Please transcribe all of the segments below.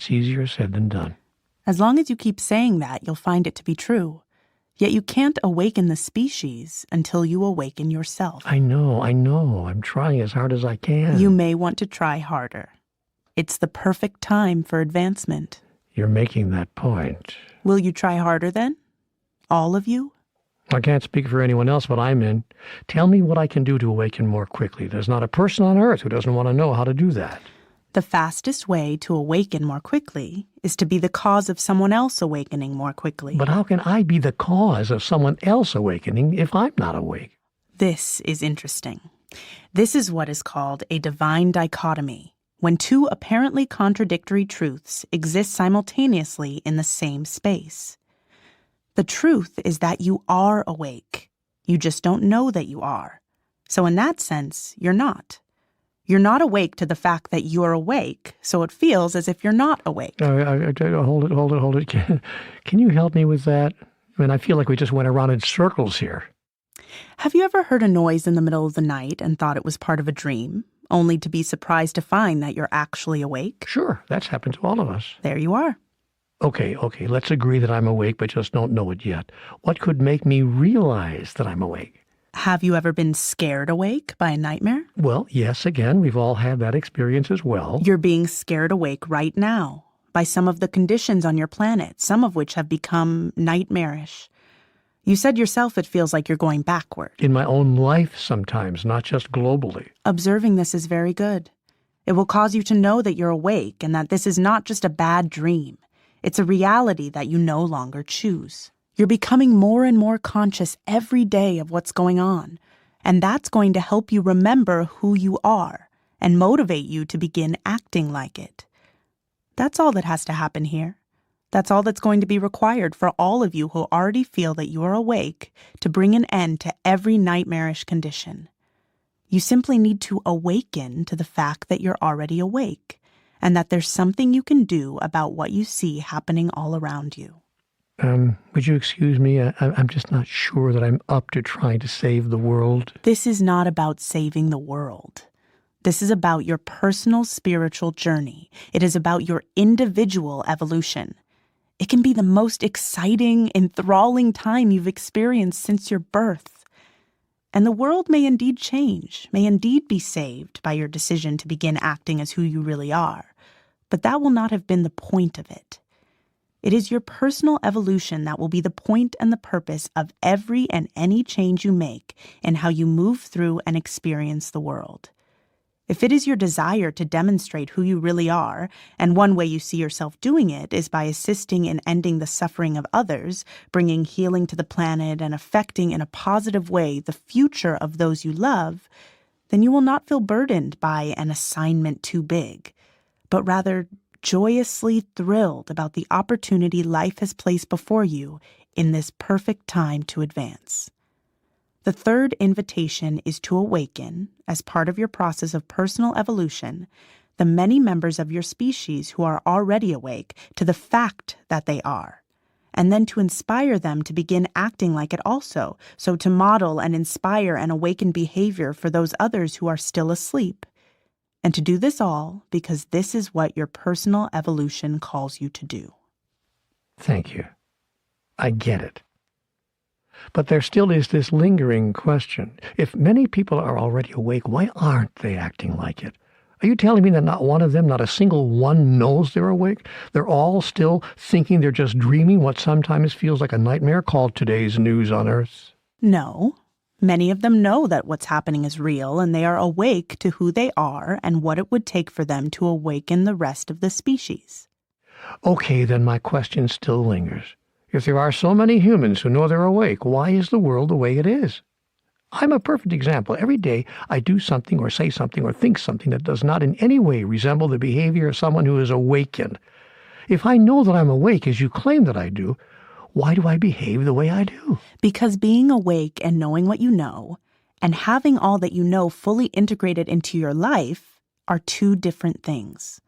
That's easier said than done. As long as you keep saying that, you'll find it to be true. Yet you can't awaken the species until you awaken yourself. I know. I'm trying as hard as I can. You may want to try harder. It's the perfect time for advancement. You're making that point. Will you try harder then? All of you? I can't speak for anyone else, but I'm in. Tell me what I can do to awaken more quickly. There's not a person on earth who doesn't want to know how to do that. The fastest way to awaken more quickly is to be the cause of someone else awakening more quickly. But how can I be the cause of someone else awakening if I'm not awake? This is interesting. This is what is called a divine dichotomy, when two apparently contradictory truths exist simultaneously in the same space. The truth is that you are awake. You just don't know that you are. So in that sense, you're not. You're not awake to the fact that you're awake, so it feels as if you're not awake. Hold it. Can you help me with that? I mean, I feel like we just went around in circles here. Have you ever heard a noise in the middle of the night and thought it was part of a dream, only to be surprised to find that you're actually awake? Sure, that's happened to all of us. There you are. Okay, let's agree that I'm awake but just don't know it yet. What could make me realize that I'm awake? Have you ever been scared awake by a nightmare? Well, yes, again, we've all had that experience as well. You're being scared awake right now by some of the conditions on your planet, some of which have become nightmarish. You said yourself it feels like you're going backward. In my own life sometimes, not just globally. Observing this is very good. It will cause you to know that you're awake and that this is not just a bad dream. It's a reality that you no longer choose. You're becoming more and more conscious every day of what's going on, and that's going to help you remember who you are and motivate you to begin acting like it. That's all that has to happen here. That's all that's going to be required for all of you who already feel that you are awake to bring an end to every nightmarish condition. You simply need to awaken to the fact that you're already awake and that there's something you can do about what you see happening all around you. Would you excuse me? I'm just not sure that I'm up to trying to save the world. This is not about saving the world. This is about your personal spiritual journey. It is about your individual evolution. It can be the most exciting, enthralling time you've experienced since your birth. And the world may indeed change, may indeed be saved by your decision to begin acting as who you really are. But that will not have been the point of it. It is your personal evolution that will be the point and the purpose of every and any change you make in how you move through and experience the world. If it is your desire to demonstrate who you really are, and one way you see yourself doing it is by assisting in ending the suffering of others, bringing healing to the planet, and affecting in a positive way the future of those you love, then you will not feel burdened by an assignment too big, but rather joyously thrilled about the opportunity life has placed before you in this perfect time to advance. The third invitation is to awaken, as part of your process of personal evolution, the many members of your species who are already awake to the fact that they are, and then to inspire them to begin acting like it also, so to model and inspire and awaken behavior for those others who are still asleep. And to do this all because this is what your personal evolution calls you to do. Thank you. I get it. But there still is this lingering question. If many people are already awake, why aren't they acting like it? Are you telling me that not one of them, not a single one, knows they're awake? They're all still thinking they're just dreaming what sometimes feels like a nightmare called today's news on Earth? No. Many of them know that what's happening is real, and they are awake to who they are and what it would take for them to awaken the rest of the species. Okay, then my question still lingers. If there are so many humans who know they're awake, why is the world the way it is? I'm a perfect example. Every day I do something or say something or think something that does not in any way resemble the behavior of someone who is awakened. If I know that I'm awake, as you claim that I do, why do I behave the way I do? Because being awake and knowing what you know, and having all that you know fully integrated into your life, are two different things.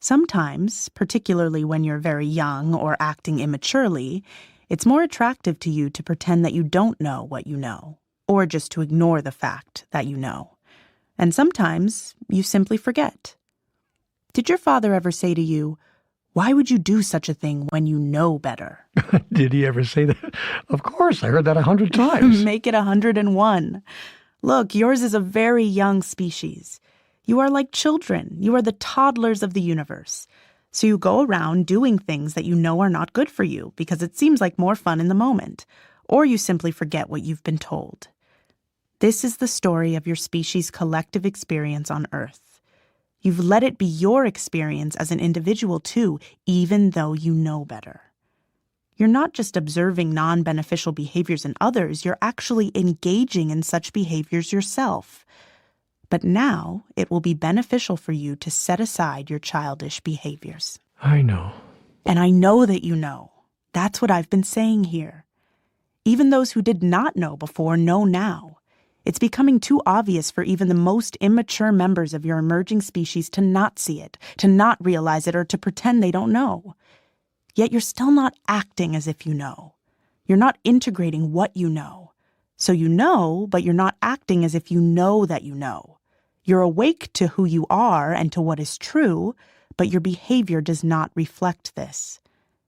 Sometimes, particularly when you're very young or acting immaturely, it's more attractive to you to pretend that you don't know what you know, or just to ignore the fact that you know. And sometimes you simply forget. Did your father ever say to you, Why would you do such a thing when you know better? Did he ever say that? Of course, I heard that 100 times. Make it 101. Look, yours is a very young species. You are like children. You are the toddlers of the universe. So you go around doing things that you know are not good for you because it seems like more fun in the moment, or you simply forget what you've been told. This is the story of your species' collective experience on Earth. You've let it be your experience as an individual too, even though you know better. You're not just observing non-beneficial behaviors in others, you're actually engaging in such behaviors yourself. But now it will be beneficial for you to set aside your childish behaviors. I know. And I know that you know. That's what I've been saying here. Even those who did not know before know now. It's becoming too obvious for even the most immature members of your emerging species to not see it, to not realize it, or to pretend they don't know. Yet you're still not acting as if you know. You're not integrating what you know. So you know, but you're not acting as if you know that you know. You're awake to who you are and to what is true, but your behavior does not reflect this.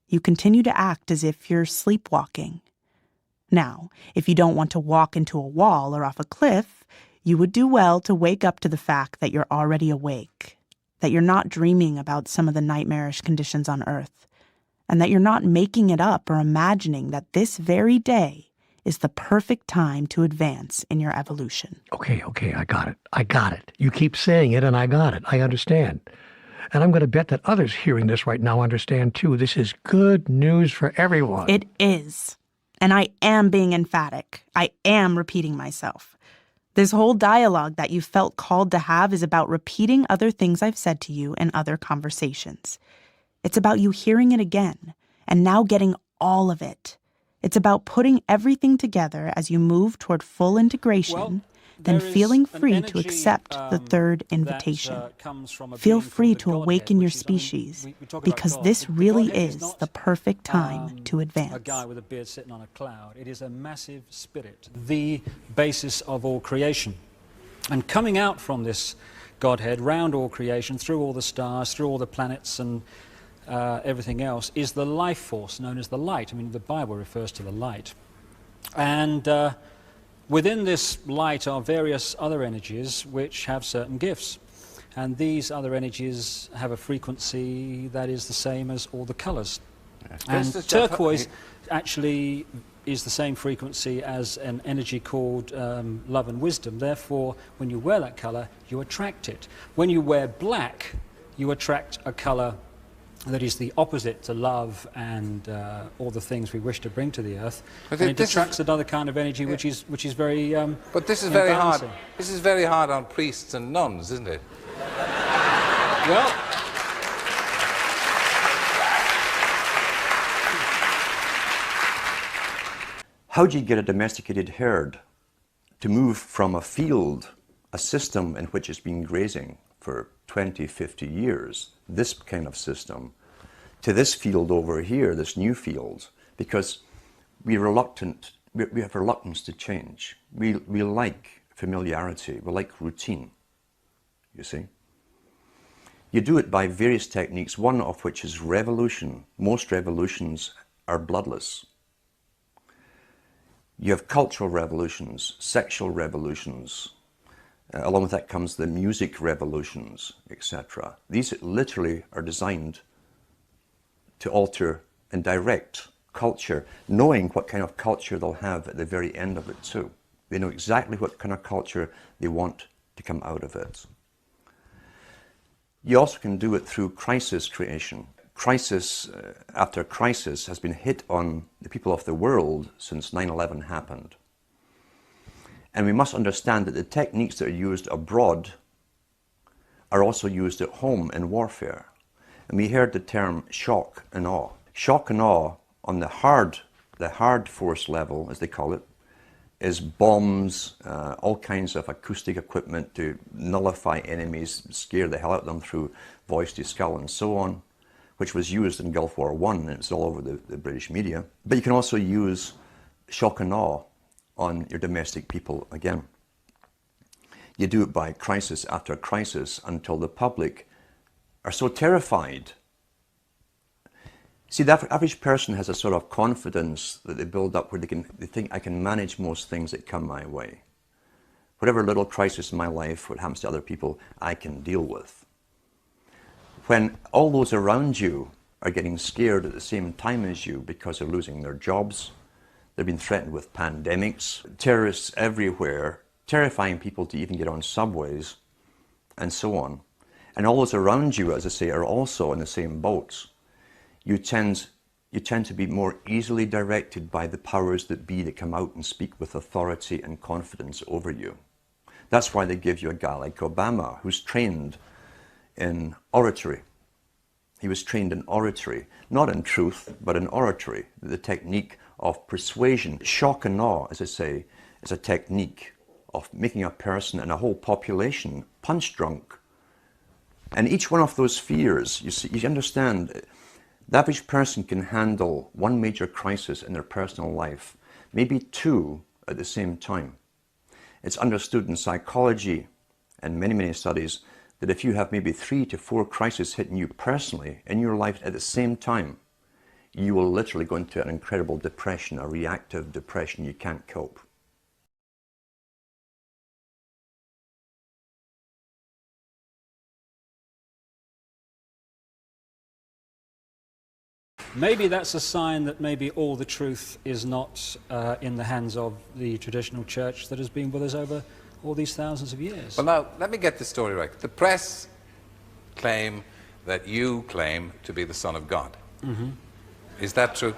You continue to act as if you're sleepwalking. Now, if you don't want to walk into a wall or off a cliff, you would do well to wake up to the fact that you're already awake, that you're not dreaming about some of the nightmarish conditions on Earth, and that you're not making it up or imagining that this very day is the perfect time to advance in your evolution. Okay, I got it. You keep saying it, and I got it. I understand. And I'm going to bet that others hearing this right now understand, too. This is good news for everyone. It is. And I am being emphatic. I am repeating myself. This whole dialogue that you felt called to have is about repeating other things I've said to you in other conversations. It's about you hearing it again, and now getting all of it. It's about putting everything together as you move toward full integration, then feeling free to accept the third invitation. Feel free to awaken your species, because this really is the perfect time to advance. A guy with a beard sitting on a cloud. It is a massive spirit, the basis of all creation. And coming out from this Godhead, round all creation, through all the stars, through all the planets and everything else, is the life force known as the light. I mean, the Bible refers to the light. And within this light are various other energies which have certain gifts. And these other energies have a frequency that is the same as all the colours. Yes. And turquoise actually is the same frequency as an energy called love and wisdom. Therefore, when you wear that colour, you attract it. When you wear black, you attract a colour that is the opposite to love and all the things we wish to bring to the earth. But and it attracts another kind of energy, which is very. But this is very hard. This is very hard on priests and nuns, isn't it? Well, how do you get a domesticated herd to move from a field, a system in which it's been grazing for 20, 50 years, this kind of system, to this field over here, this new field, because we have reluctance to change. We like familiarity, we like routine, you see. You do it by various techniques, one of which is revolution. Most revolutions are bloodless. You have cultural revolutions, sexual revolutions. Along with that comes the music revolutions, etc. These literally are designed to alter and direct culture, knowing what kind of culture they'll have at the very end of it too. They know exactly what kind of culture they want to come out of it. You also can do it through crisis creation. Crisis after crisis has been hit on the people of the world since 9/11 happened. And we must understand that the techniques that are used abroad are also used at home in warfare. And we heard the term shock and awe. Shock and awe on the hard force level, as they call it, is bombs, all kinds of acoustic equipment to nullify enemies, scare the hell out of them through voice to skull and so on, which was used in Gulf War I, and it's all over the British media. But you can also use shock and awe on your domestic people again. You do it by crisis after crisis until the public are so terrified See, the average person has a sort of confidence that they build up where they think, I can manage most things that come my way. Whatever little crisis in my life, what happens to other people, I can deal with. When all those around you are getting scared at the same time as you because they're losing their jobs, they've been threatened with pandemics, terrorists everywhere, terrifying people to even get on subways, and so on. And all those around you, as I say, are also in the same boats. You tend to be more easily directed by the powers that be that come out and speak with authority and confidence over you. That's why they give you a guy like Obama, who's trained in oratory. He was trained in oratory, not in truth, but in oratory, the technique of persuasion. Shock and awe, as I say, is a technique of making a person and a whole population punch drunk. And each one of those fears, you understand, the average person can handle one major crisis in their personal life, maybe two at the same time. It's understood in psychology and many, many studies that if you have maybe 3 to 4 crises hitting you personally in your life at the same time, you will literally go into an incredible depression, a reactive depression. You can't cope. Maybe that's a sign that maybe all the truth is not in the hands of the traditional church that has been with us over all these thousands of years. Well, now, let me get this story right. The press claim that you claim to be the Son of God. Mm-hmm. Is that true?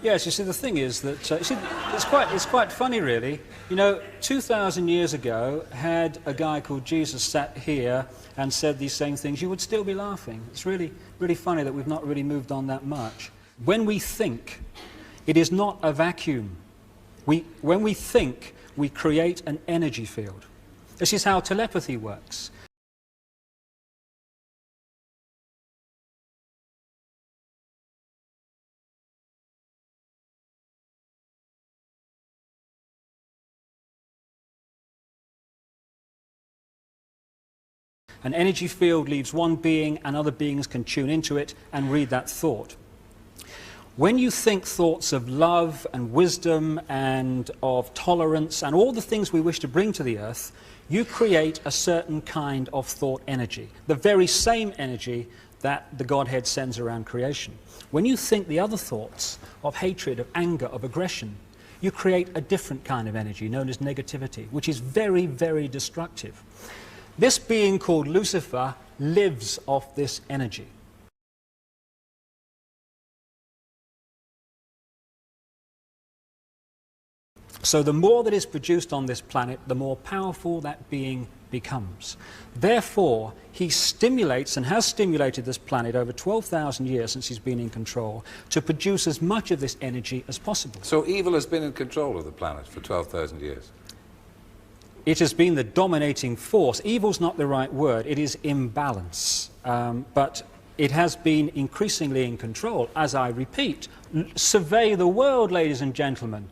Yes, you see, the thing is that it's quite funny, really. You know, 2,000 years ago, had a guy called Jesus sat here and said these same things, you would still be laughing. It's really, really funny that we've not really moved on that much. When we think, it is not a vacuum. When we think, we create an energy field. This is how telepathy works. An energy field leaves one being, and other beings can tune into it and read that thought. When you think thoughts of love and wisdom and of tolerance and all the things we wish to bring to the earth, you create a certain kind of thought energy, the very same energy that the Godhead sends around creation. When you think the other thoughts of hatred, of anger, of aggression, you create a different kind of energy known as negativity, which is very, very destructive. This being called Lucifer lives off this energy. So the more that is produced on this planet, the more powerful that being becomes. Therefore, he stimulates and has stimulated this planet over 12,000 years since he's been in control to produce as much of this energy as possible. So evil has been in control of the planet for 12,000 years? It has been the dominating force. Evil's not the right word, it is imbalance. But it has been increasingly in control. As I repeat, survey the world, ladies and gentlemen.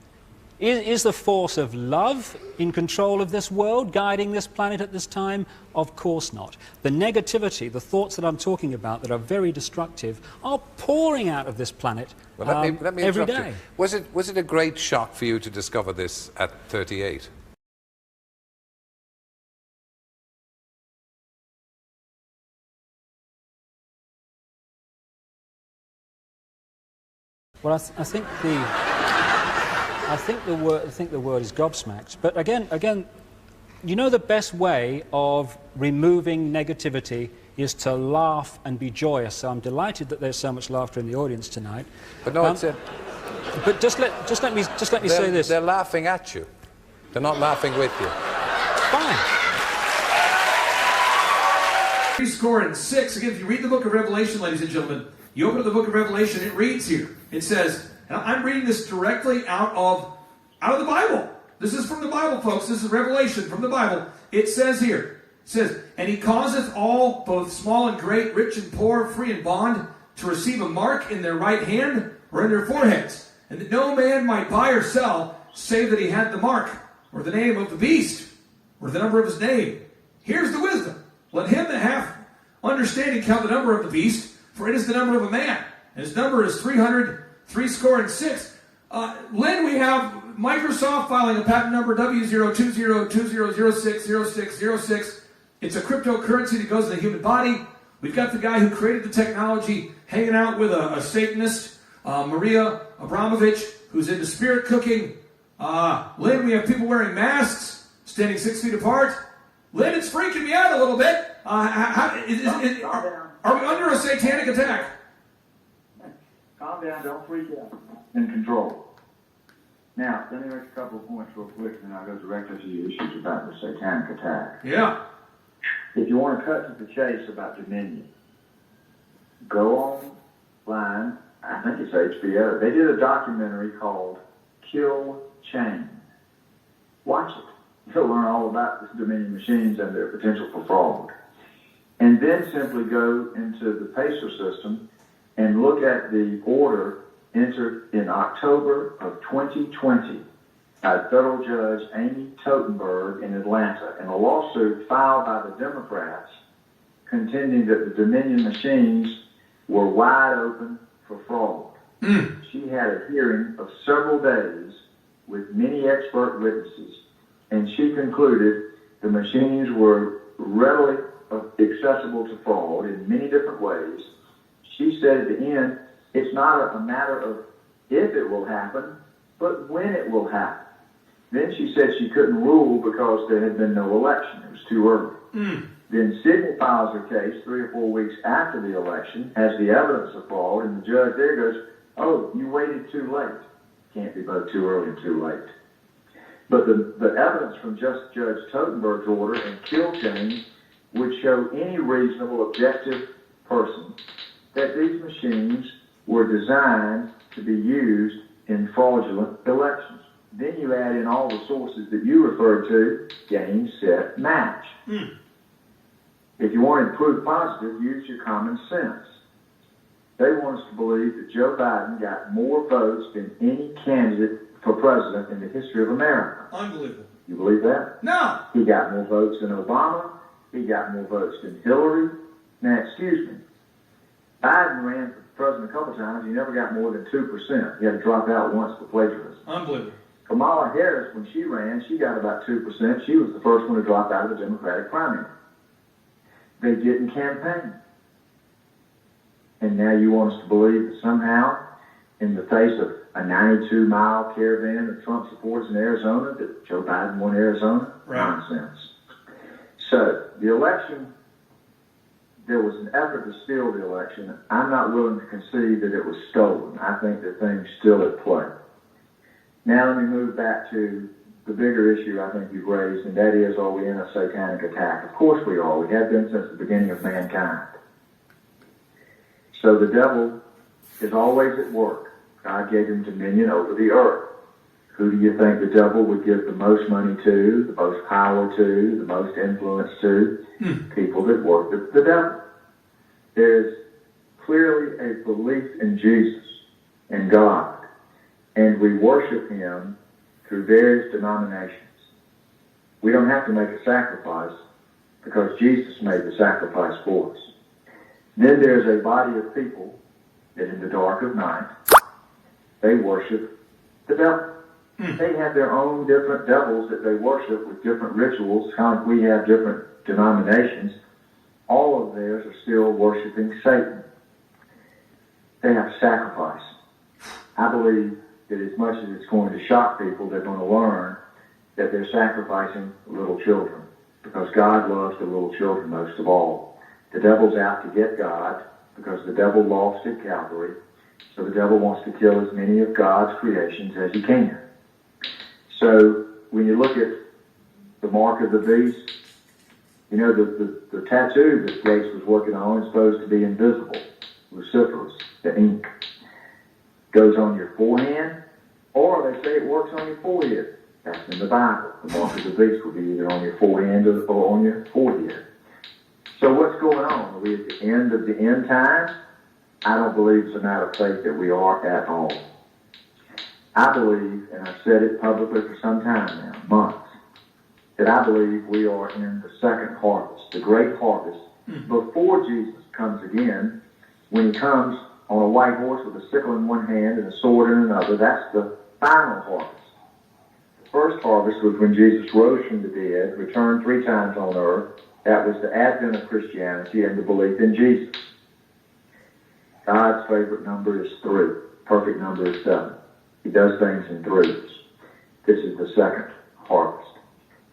Is the force of love in control of this world, guiding this planet at this time? Of course not. The negativity, the thoughts that I'm talking about that are very destructive, are pouring out of this planet let me every interrupt day. You. Was it a great shock for you to discover this at 38? Well, I think the word is gobsmacked. But again, you know, the best way of removing negativity is to laugh and be joyous. So I'm delighted that there's so much laughter in the audience tonight. But no, it's but just let me say this. They're laughing at you. They're not laughing with you. Fine. Score in 6. Again, if you read the book of Revelation, ladies and gentlemen, you open up the book of Revelation, it reads here. It says, and I'm reading this directly out of the Bible. This is from the Bible, folks. This is Revelation from the Bible. It says here, it says, and he causeth all, both small and great, rich and poor, free and bond, to receive a mark in their right hand or in their foreheads, and that no man might buy or sell, save that he had the mark, or the name of the beast, or the number of his name. Here's the wisdom. Let him that hath understanding count the number of the beast, for it is the number of a man, His number is 300-3-6. Lynn, we have Microsoft filing a patent number W02020060606. It's a cryptocurrency that goes in the human body. We've got the guy who created the technology hanging out with a Satanist, Maria Abramovich, who's into spirit cooking. Lynn, we have people wearing masks, standing 6 feet apart. Lynn, it's freaking me out a little bit. Are we under a satanic attack? Calm down, don't freak out. In control. Now, let me make a couple of points real quick, and then I'll go directly to the issues about the satanic attack. Yeah. If you want to cut to the chase about dominion, go online, I think it's HBO. They did a documentary called Kill Chain. Watch it. You'll learn all about this dominion machines and their potential for fraud. And then simply go into the PACER system and look at the order entered in October of 2020 by federal judge Amy Totenberg in Atlanta in a lawsuit filed by the Democrats contending that the Dominion machines were wide open for fraud. She had a hearing of several days with many expert witnesses, and she concluded the machines were readily accessible to fraud in many different ways. She said at the end, it's not a matter of if it will happen, but when it will happen. Then she said she couldn't rule because there had been no election. It was too early. Then Sydney files her case 3 or 4 weeks after the election, has the evidence of fraud, and the judge there goes, oh, you waited too late. Can't be both too early and too late. But the evidence from just Judge Totenberg's order and Kill Chain would show any reasonable, objective person that these machines were designed to be used in fraudulent elections. Then you add in all the sources that you referred to, game, set, match. If you wanted proof positive, use your common sense. They want us to believe that Joe Biden got more votes than any candidate for president in the history of America. Unbelievable. You believe that? No. He got more votes than Obama. He got more votes than Hillary. Now, excuse me. Biden ran for president a couple times. He never got more than 2%. He had to drop out once for plagiarism. Unbelievable. Kamala Harris, when she ran, she got about 2%. She was the first one to drop out of the Democratic primary. They didn't campaign. And now you want us to believe that somehow, in the face of a 92-mile caravan of Trump supporters in Arizona, that Joe Biden won Arizona? Right. Nonsense. So, the election, there was an effort to steal the election. I'm not willing to concede that it was stolen. I think that things still at play. Now let me move back to the bigger issue I think you've raised, and that is, are we in a satanic attack? Of course we are. We have been since the beginning of mankind. So the devil is always at work. God gave him dominion over the earth. Who do you think the devil would give the most money to, the most power to, the most influence to? People that worship the devil. There's clearly a belief in Jesus and God, and we worship him through various denominations. We don't have to make a sacrifice because Jesus made the sacrifice for us. Then there's a body of people that in the dark of night, they worship the devil. They have their own different devils that they worship with different rituals, kind of like we have different denominations. All of theirs are still worshiping Satan. They have sacrifice. I believe that as much as it's going to shock people, they're going to learn that they're sacrificing little children because God loves the little children most of all. The devil's out to get God because the devil lost at Calvary, so the devil wants to kill as many of God's creations as he can. So when you look at the mark of the beast, you know, the tattoo that Gates was working on is supposed to be invisible, luciferase, the ink. Goes on your forehand, or they say it works on your forehead. That's in the Bible. The mark of the beast will be either on your forehand or on your forehead. So what's going on? Are we at the end of the end times? I don't believe it's a matter of faith that we are at all. I believe, and I've said it publicly for some time now, months, that I believe we are in the second harvest, the great harvest, before Jesus comes again. When he comes, on a white horse with a sickle in one hand and a sword in another. That's the final harvest. The first harvest was when Jesus rose from the dead, returned 3 times on earth. That was the advent of Christianity and the belief in Jesus. God's favorite number is 3. Perfect number is 7. He does things in 3s. This is the second harvest.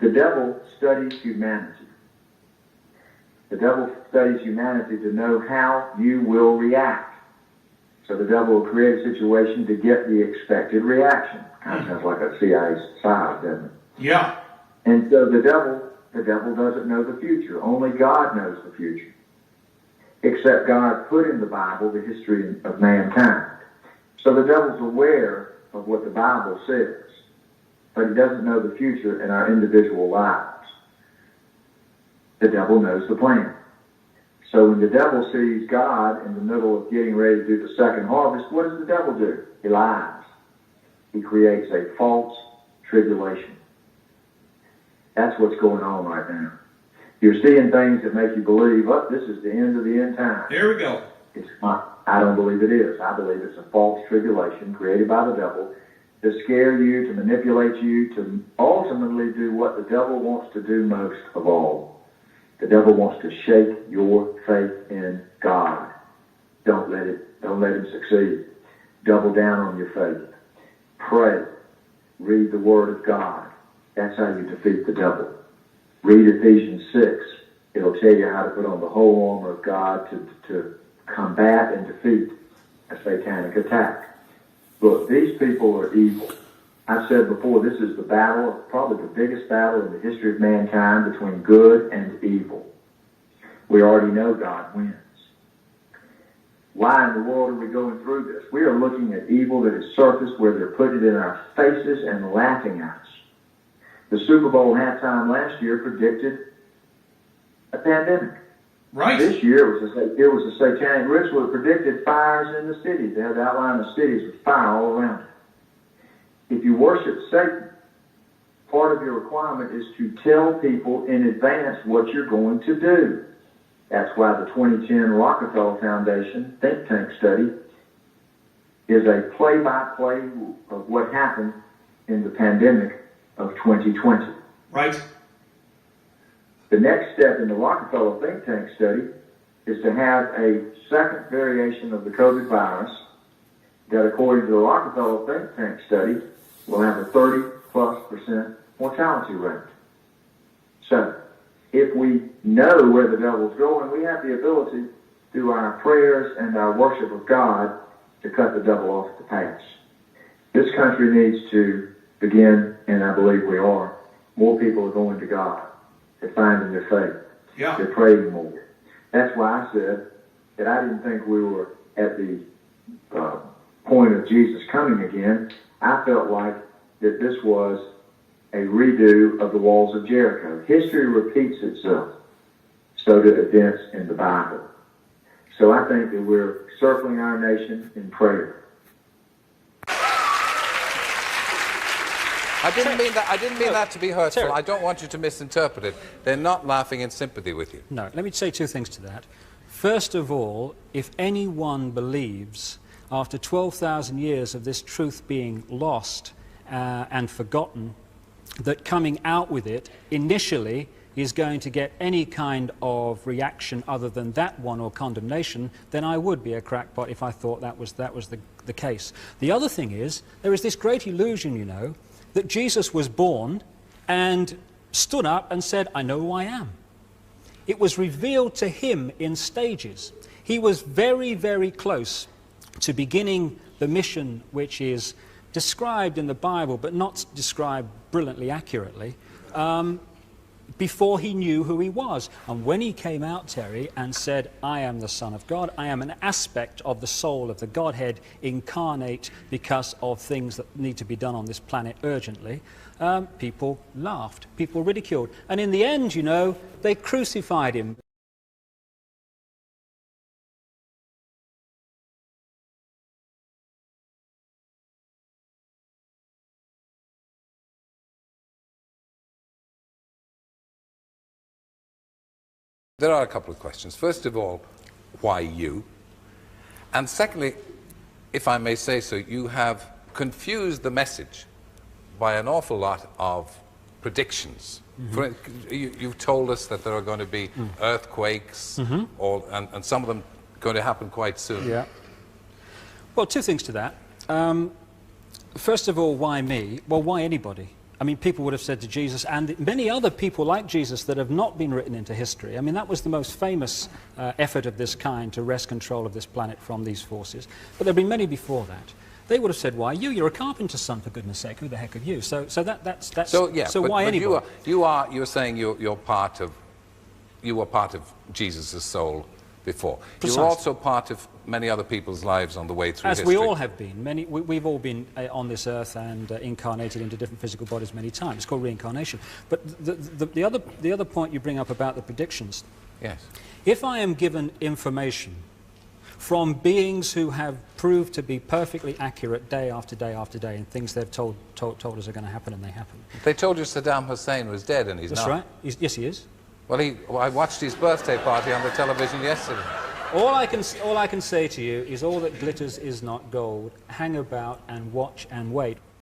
The devil studies humanity. The devil studies humanity to know how you will react. So the devil will create a situation to get the expected reaction. Kind of sounds like a CIA spy, doesn't it? Yeah. And so the devil doesn't know the future. Only God knows the future. Except God put in the Bible the history of mankind. So the devil's aware of what the Bible says, but he doesn't know the future in our individual lives. The devil knows the plan. So when the devil sees God in the middle of getting ready to do the second harvest, what does the devil do? He lies. He creates a false tribulation. That's what's going on right now. You're seeing things that make you believe, oh, this is the end of the end time. There we go. It's not. I don't believe it is. I believe it's a false tribulation created by the devil to scare you, to manipulate you, to ultimately do what the devil wants to do most of all. The devil wants to shake your faith in God. Don't let him succeed. Double down on your faith. Pray. Read the Word of God. That's how you defeat the devil. Read Ephesians 6. It'll tell you how to put on the whole armor of God to combat and defeat a satanic attack. Look, these people are evil. I've said before, this is the battle, probably the biggest battle in the history of mankind between good and evil. We already know God wins. Why in the world are we going through this? We are looking at evil that has surfaced where they're putting it in our faces and laughing at us. The Super Bowl halftime last year predicted a pandemic. Right. This year it was a satanic ritual that predicted fires in the cities. They had the outline of cities with fire all around it. If you worship Satan, part of your requirement is to tell people in advance what you're going to do. That's why the 2010 Rockefeller Foundation think tank study is a play-by-play of what happened in the pandemic of 2020. Right. The next step in the Rockefeller think tank study is to have a second variation of the COVID virus that, according to the Rockefeller think tank study, will have a 30+% mortality rate. So, if we know where the devil's going, we have the ability, through our prayers and our worship of God, to cut the devil off the pass. This country needs to begin, and I believe we are, more people are going to God. They're finding their faith. Yeah. They're praying more. That's why I said that I didn't think we were at the point of Jesus coming again. I felt like that this was a redo of the walls of Jericho. History repeats itself. So do events in the Bible. So I think that we're circling our nation in prayer. I didn't mean that to be hurtful. Terry. I don't want you to misinterpret it. They're not laughing in sympathy with you. No, let me say 2 things to that. First of all, if anyone believes, after 12,000 years of this truth being lost and forgotten, that coming out with it initially is going to get any kind of reaction other than that one or condemnation, then I would be a crackpot if I thought that was the case. The other thing is, there is this great illusion, you know, that Jesus was born and stood up and said, I know who I am. It was revealed to him in stages. He was very, very close to beginning the mission which is described in the Bible, but not described brilliantly accurately, before he knew who he was. And when he came out, Terry, and said, I am the Son of God, I am an aspect of the soul of the Godhead incarnate because of things that need to be done on this planet urgently, people laughed, people ridiculed. And in the end, you know, they crucified him. There are a couple of questions. First of all, why you? And secondly, if I may say so, you have confused the message by an awful lot of predictions. You've told us that there are going to be earthquakes, and some of them going to happen quite soon. Yeah. Well, two things to that. First of all, why me? Well, why anybody? I mean, people would have said to Jesus, and many other people like Jesus that have not been written into history. I mean, that was the most famous effort of this kind to wrest control of this planet from these forces. But there have been many before that. They would have said, why you? You're a carpenter's son, for goodness sake. Who the heck are you? So that's so, yeah, so but, why but anybody? you're saying you were part of Jesus' soul before. Precisely. You were also part of many other people's lives on the way through As history. we all have been. We've all been on this earth and incarnated into different physical bodies many times. It's called reincarnation. But the other point you bring up about the predictions. Yes. If I am given information from beings who have proved to be perfectly accurate day after day after day, and things they've told us are going to happen, and they happen. They told you Saddam Hussein was dead, and he's That's not. right. Yes, he is. Well, I watched his birthday party on the television yesterday. All I can say to you is all that glitters is not gold. Hang about and watch and wait.